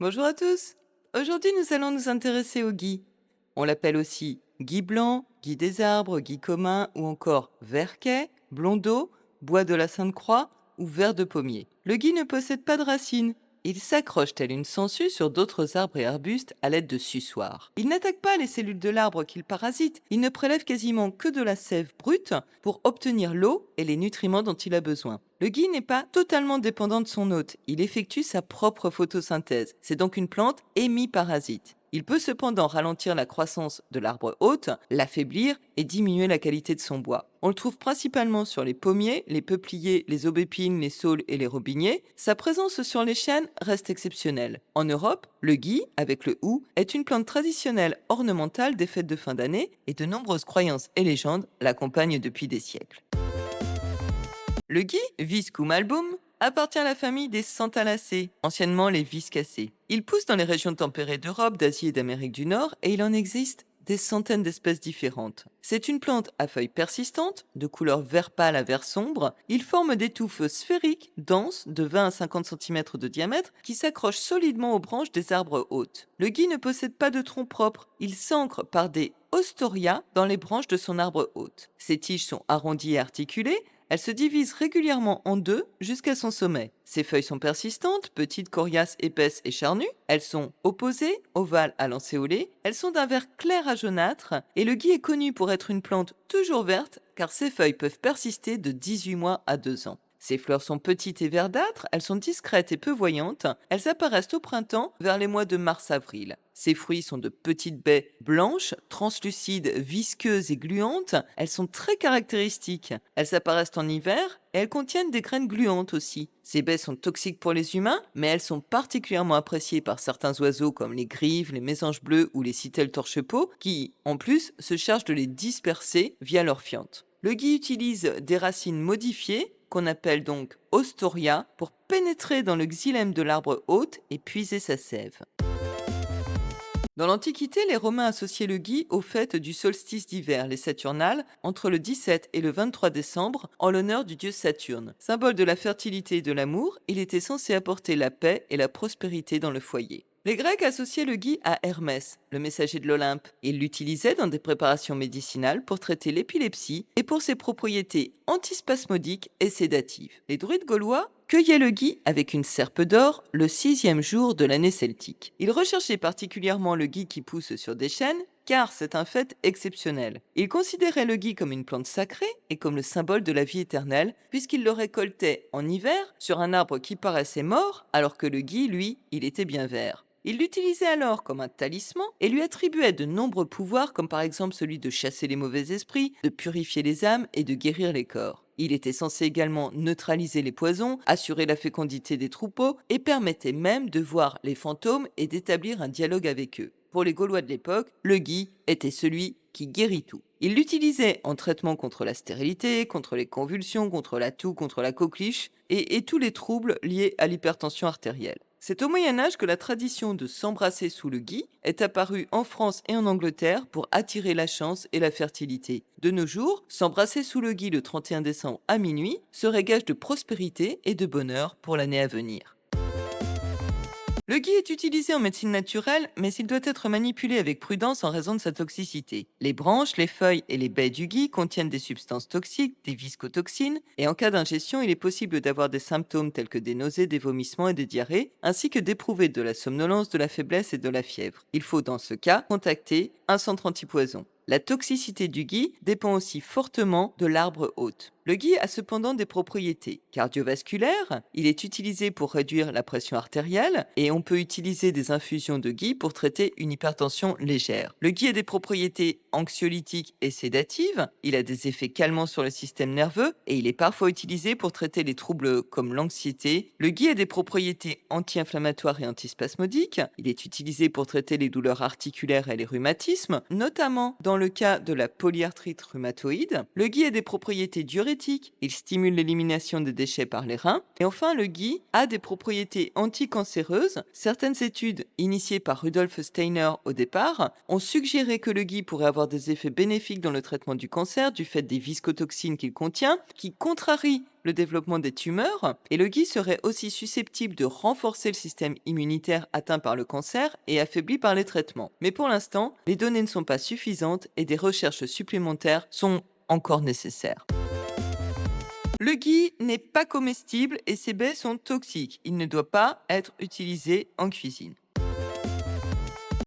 Bonjour à tous. Aujourd'hui, nous allons nous intéresser au gui. On l'appelle aussi gui blanc, gui des arbres, gui commun ou encore verquet, blondeau, bois de la Sainte-Croix ou ver de pommier. Le gui ne possède pas de racines. Il s'accroche tel une sangsue sur d'autres arbres et arbustes à l'aide de suçoirs. Il n'attaque pas les cellules de l'arbre qu'il parasite. Il ne prélève quasiment que de la sève brute pour obtenir l'eau et les nutriments dont il a besoin. Le gui n'est pas totalement dépendant de son hôte. Il effectue sa propre photosynthèse. C'est donc une plante hémiparasite. Il peut cependant ralentir la croissance de l'arbre hôte, l'affaiblir et diminuer la qualité de son bois. On le trouve principalement sur les pommiers, les peupliers, les aubépines, les saules et les robiniers. Sa présence sur les chênes reste exceptionnelle. En Europe, le gui, avec le hou, est une plante traditionnelle ornementale des fêtes de fin d'année et de nombreuses croyances et légendes l'accompagnent depuis des siècles. Le gui, Viscum album, appartient à la famille des Santalacées, anciennement les Viscacées. Il pousse dans les régions tempérées d'Europe, d'Asie et d'Amérique du Nord et il en existe des centaines d'espèces différentes. C'est une plante à feuilles persistantes, de couleur vert pâle à vert sombre. Il forme des touffes sphériques, denses, de 20 à 50 cm de diamètre, qui s'accrochent solidement aux branches des arbres hôtes. Le gui ne possède pas de tronc propre. Il s'ancre par des ostoria dans les branches de son arbre hôte. Ses tiges sont arrondies et articulées. Elle se divise régulièrement en deux jusqu'à son sommet. Ses feuilles sont persistantes, petites, coriaces, épaisses et charnues. Elles sont opposées, ovales à lancéolées. Elles sont d'un vert clair à jaunâtre. Et le gui est connu pour être une plante toujours verte car ses feuilles peuvent persister de 18 mois à 2 ans. Ses fleurs sont petites et verdâtres, elles sont discrètes et peu voyantes. Elles apparaissent au printemps vers les mois de mars-avril. Ses fruits sont de petites baies blanches, translucides, visqueuses et gluantes. Elles sont très caractéristiques. Elles apparaissent en hiver et elles contiennent des graines gluantes aussi. Ces baies sont toxiques pour les humains, mais elles sont particulièrement appréciées par certains oiseaux comme les grives, les mésanges bleus ou les citelles torche-peau qui, en plus, se chargent de les disperser via leurs fientes. Le gui utilise des racines modifiées qu'on appelle donc ostoria pour pénétrer dans le xylème de l'arbre hôte et puiser sa sève. Dans l'Antiquité, les Romains associaient le gui aux fêtes du solstice d'hiver, les Saturnales, entre le 17 et le 23 décembre, en l'honneur du dieu Saturne. Symbole de la fertilité et de l'amour, il était censé apporter la paix et la prospérité dans le foyer. Les Grecs associaient le gui à Hermès, le messager de l'Olympe. Ils l'utilisaient dans des préparations médicinales pour traiter l'épilepsie et pour ses propriétés antispasmodiques et sédatives. Les druides gaulois cueillaient le gui avec une serpe d'or le 6e jour de l'année celtique. Ils recherchaient particulièrement le gui qui pousse sur des chênes car c'est un fait exceptionnel. Ils considéraient le gui comme une plante sacrée et comme le symbole de la vie éternelle, puisqu'ils le récoltaient en hiver sur un arbre qui paraissait mort, alors que le gui, lui, il était bien vert. Ils l'utilisaient alors comme un talisman et lui attribuaient de nombreux pouvoirs, comme par exemple celui de chasser les mauvais esprits, de purifier les âmes et de guérir les corps. Il était censé également neutraliser les poisons, assurer la fécondité des troupeaux et permettait même de voir les fantômes et d'établir un dialogue avec eux. Pour les Gaulois de l'époque, le gui était celui qui guérit tout. Ils l'utilisaient en traitement contre la stérilité, contre les convulsions, contre la toux, contre la coqueluche et tous les troubles liés à l'hypertension artérielle. C'est au Moyen Âge que la tradition de s'embrasser sous le gui est apparue en France et en Angleterre pour attirer la chance et la fertilité. De nos jours, s'embrasser sous le gui le 31 décembre à minuit serait gage de prospérité et de bonheur pour l'année à venir. Le gui est utilisé en médecine naturelle, mais il doit être manipulé avec prudence en raison de sa toxicité. Les branches, les feuilles et les baies du gui contiennent des substances toxiques, des viscotoxines, et en cas d'ingestion, il est possible d'avoir des symptômes tels que des nausées, des vomissements et des diarrhées, ainsi que d'éprouver de la somnolence, de la faiblesse et de la fièvre. Il faut dans ce cas contacter un centre antipoison. La toxicité du gui dépend aussi fortement de l'arbre hôte. Le gui a cependant des propriétés cardiovasculaires, il est utilisé pour réduire la pression artérielle et on peut utiliser des infusions de gui pour traiter une hypertension légère. Le gui a des propriétés anxiolytiques et sédatives, il a des effets calmants sur le système nerveux et il est parfois utilisé pour traiter les troubles comme l'anxiété. Le gui a des propriétés anti-inflammatoires et antispasmodiques, il est utilisé pour traiter les douleurs articulaires et les rhumatismes, notamment dans le cas de la polyarthrite rhumatoïde. Le gui a des propriétés diurétiques diurétique. Il stimule l'élimination des déchets par les reins. Et enfin, le ghee a des propriétés anticancéreuses. Certaines études, initiées par Rudolf Steiner au départ, ont suggéré que le ghee pourrait avoir des effets bénéfiques dans le traitement du cancer du fait des viscotoxines qu'il contient, qui contrarient le développement des tumeurs, et le ghee serait aussi susceptible de renforcer le système immunitaire atteint par le cancer et affaibli par les traitements. Mais pour l'instant, les données ne sont pas suffisantes et des recherches supplémentaires sont encore nécessaires. Le ghee n'est pas comestible et ses baies sont toxiques. Il ne doit pas être utilisé en cuisine.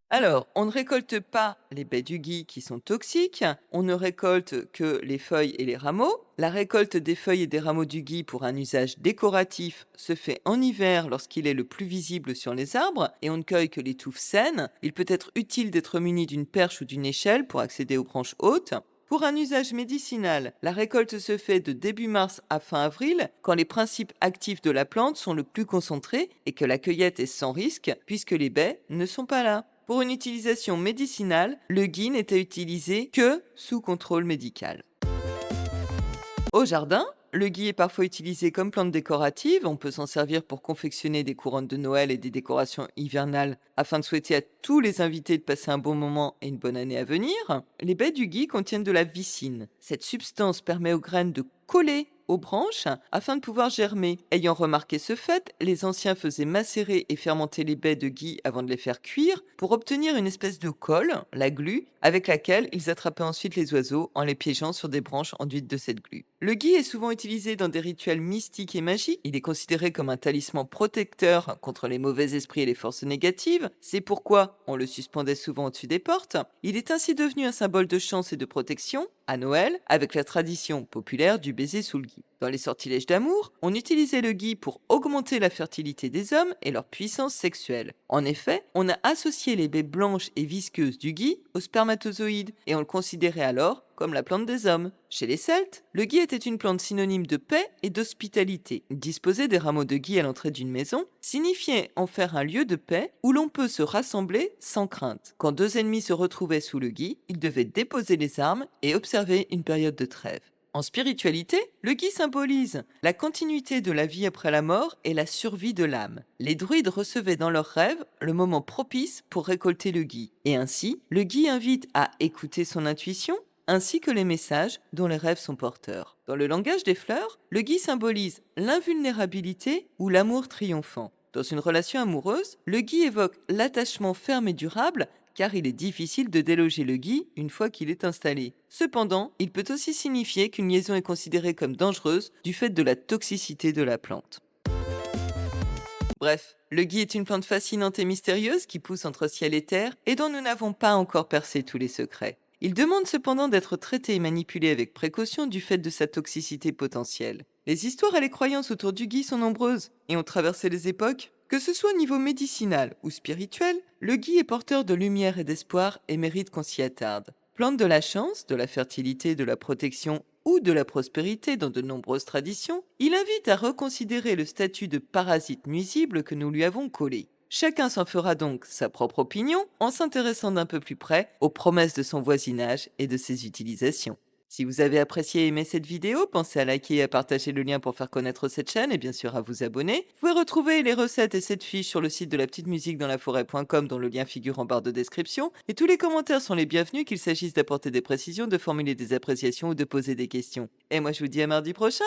Alors, on ne récolte pas les baies du gui qui sont toxiques, on ne récolte que les feuilles et les rameaux. La récolte des feuilles et des rameaux du gui pour un usage décoratif se fait en hiver lorsqu'il est le plus visible sur les arbres et on ne cueille que les touffes saines. Il peut être utile d'être muni d'une perche ou d'une échelle pour accéder aux branches hautes. Pour un usage médicinal, la récolte se fait de début mars à fin avril, quand les principes actifs de la plante sont le plus concentrés et que la cueillette est sans risque, puisque les baies ne sont pas là. Pour une utilisation médicinale, le ghee n'était utilisé que sous contrôle médical. Au jardin, le ghee est parfois utilisé comme plante décorative. On peut s'en servir pour confectionner des couronnes de Noël et des décorations hivernales afin de souhaiter à tous les invités de passer un bon moment et une bonne année à venir. Les baies du ghee contiennent de la vicine. Cette substance permet aux graines de coller aux branches afin de pouvoir germer. Ayant remarqué ce fait, les anciens faisaient macérer et fermenter les baies de ghee avant de les faire cuire pour obtenir une espèce de colle, la glu, avec laquelle ils attrapaient ensuite les oiseaux en les piégeant sur des branches enduites de cette glu. Le ghee est souvent utilisé dans des rituels mystiques et magiques. Il est considéré comme un talisman protecteur contre les mauvais esprits et les forces négatives. C'est pourquoi on le suspendait souvent au-dessus des portes. Il est ainsi devenu un symbole de chance et de protection à Noël, avec la tradition populaire du baiser sous le ghee. Dans les sortilèges d'amour, on utilisait le ghee pour augmenter la fertilité des hommes et leur puissance sexuelle. En effet, on a associé les baies blanches et visqueuses du ghee aux spermatozoïdes et on le considérait alors comme la plante des hommes. Chez les Celtes, le ghee était une plante synonyme de paix et d'hospitalité. Disposer des rameaux de ghee à l'entrée d'une maison signifiait en faire un lieu de paix où l'on peut se rassembler sans crainte. Quand deux ennemis se retrouvaient sous le ghee, ils devaient déposer les armes et observer une période de trêve. En spiritualité, le ghee symbolise la continuité de la vie après la mort et la survie de l'âme. Les druides recevaient dans leurs rêves le moment propice pour récolter le ghee. Et ainsi, le ghee invite à écouter son intuition, ainsi que les messages dont les rêves sont porteurs. Dans le langage des fleurs, le ghee symbolise l'invulnérabilité ou l'amour triomphant. Dans une relation amoureuse, le ghee évoque l'attachement ferme et durable car il est difficile de déloger le ghee une fois qu'il est installé. Cependant, il peut aussi signifier qu'une liaison est considérée comme dangereuse du fait de la toxicité de la plante. Bref, le ghee est une plante fascinante et mystérieuse qui pousse entre ciel et terre et dont nous n'avons pas encore percé tous les secrets. Il demande cependant d'être traité et manipulé avec précaution du fait de sa toxicité potentielle. Les histoires et les croyances autour du ghee sont nombreuses et ont traversé les époques. Que ce soit au niveau médicinal ou spirituel, le ghee est porteur de lumière et d'espoir et mérite qu'on s'y attarde. Plante de la chance, de la fertilité, de la protection ou de la prospérité dans de nombreuses traditions, il invite à reconsidérer le statut de parasite nuisible que nous lui avons collé. Chacun s'en fera donc sa propre opinion en s'intéressant d'un peu plus près aux promesses de son voisinage et de ses utilisations. Si vous avez apprécié et aimé cette vidéo, pensez à liker et à partager le lien pour faire connaître cette chaîne et bien sûr à vous abonner. Vous pouvez retrouver les recettes et cette fiche sur le site de la petite musique dans la forêt.com dont le lien figure en barre de description. Et tous les commentaires sont les bienvenus, qu'il s'agisse d'apporter des précisions, de formuler des appréciations ou de poser des questions. Et moi je vous dis à mardi prochain.